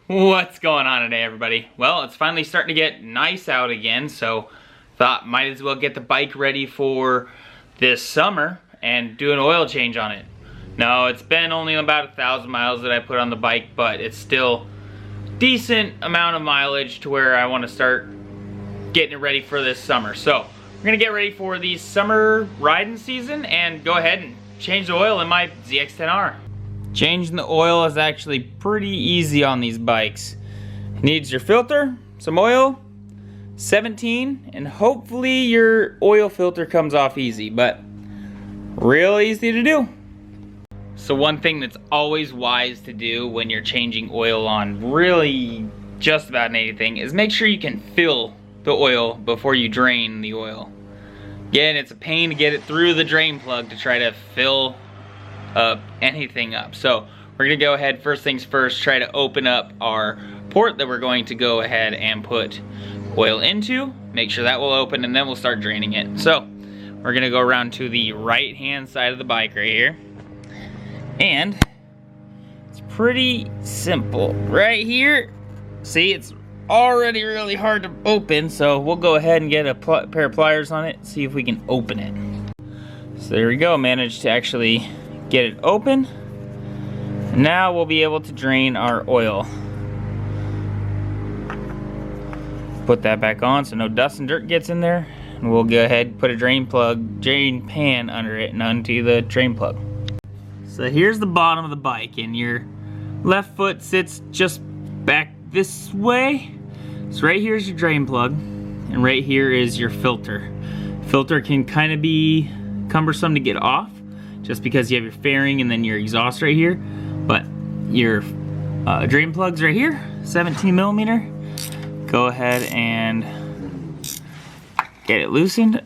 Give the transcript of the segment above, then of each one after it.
What's going on today, everybody? Well, it's finally starting to get nice out again, so thought might as well get the bike ready for this summer and do an oil change on it. Now, it's been only about 1,000 miles that I put on the bike, but it's still decent amount of mileage to where I want to start getting it ready for this summer. So we're gonna get ready for the summer riding season and go ahead and change the oil in my ZX-10R. Changing the oil is actually pretty easy on these bikes. It needs your filter, some oil, 17, and hopefully your oil filter comes off easy, but real easy to do. So one thing that's always wise to do when you're changing oil on really just about anything is make sure you can fill the oil before you drain the oil. Again, it's a pain to get it through the drain plug to try to fill anything up. So we're gonna go ahead, first things first, try to open up our port that we're going to go ahead and put oil into. Make sure that will open and then we'll start draining it. So we're gonna go around to the right hand side of the bike right here. And it's pretty simple. Right here, see, it's already really hard to open, so we'll go ahead and get a pair of pliers on it, see if we can open it. So there we go, managed to actually get it open. Now we'll be able to drain our oil. Put that back on so no dust and dirt gets in there. And we'll go ahead and put a drain pan under it and onto the drain plug. So here's the bottom of the bike, and your left foot sits just back this way. So right here is your drain plug, and right here is your filter. Filter can kind of be cumbersome to get off, just because you have your fairing and then your exhaust right here. But your drain plug's right here, 17 millimeter. Go ahead and get it loosened.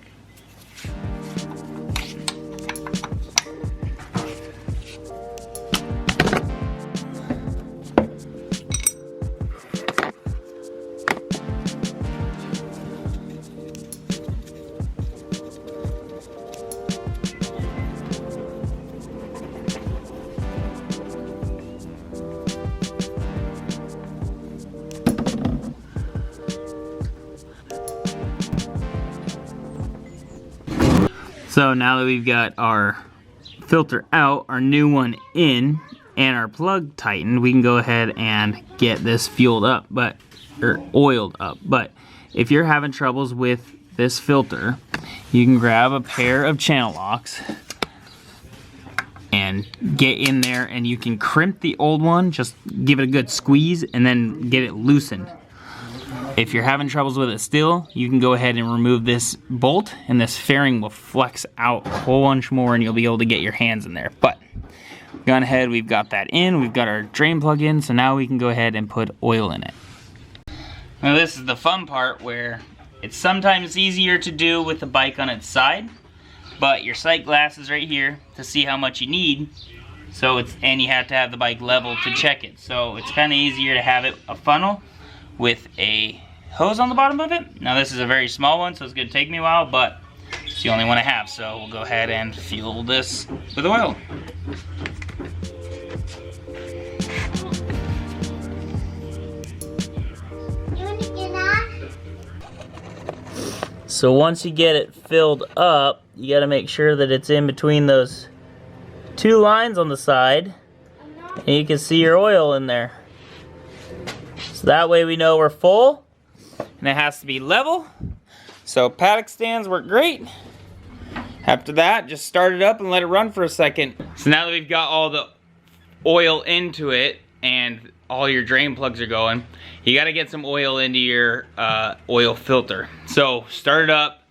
So now that we've got our filter out, our new one in, and our plug tightened, we can go ahead and get this fueled up, or oiled up. But if you're having troubles with this filter, you can grab a pair of channel locks and get in there, and you can crimp the old one, just give it a good squeeze, and then get it loosened. If you're having troubles with it still, you can go ahead and remove this bolt, and this fairing will flex out a whole bunch more, and you'll be able to get your hands in there. But gone ahead, we've got that in, we've got our drain plug in, so now we can go ahead and put oil in it. Now this is the fun part, where it's sometimes easier to do with the bike on its side, but your sight glass is right here to see how much you need. So and you have to have the bike level to check it. So it's kind of easier to have it a funnel with a hose on the bottom of it. Now this is a very small one, so it's gonna take me a while, but it's the only one I have. So we'll go ahead and fuel this with oil. So once you get it filled up, you gotta make sure that it's in between those two lines on the side, and you can see your oil in there. So that way we know we're full, and it has to be level. So paddock stands work great. After that, just start it up and let it run for a second. So now that we've got all the oil into it and all your drain plugs are going, you gotta get some oil into your oil filter. So start it up,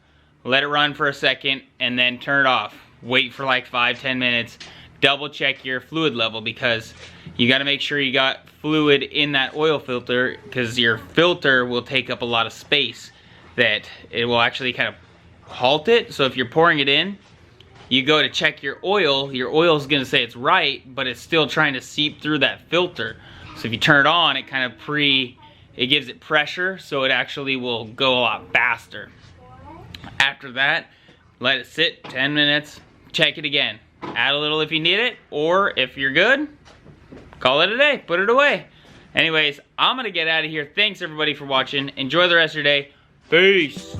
let it run for a second, and then turn it off. Wait for like 5-10 minutes. Double check your fluid level, because you got to make sure you got fluid in that oil filter, because your filter will take up a lot of space that it will actually kind of halt it. So if you're pouring it in, you go to check your oil is going to say it's right, but it's still trying to seep through that filter. So if you turn it on, it kind of it gives it pressure, so it actually will go a lot faster. After that, let it sit 10 minutes, check it again. Add a little if you need it, or if you're good, call it a day, put it away. Anyways, I'm gonna get out of here. Thanks everybody for watching. Enjoy the rest of your day. Peace.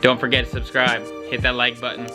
Don't forget to subscribe. Hit that like button.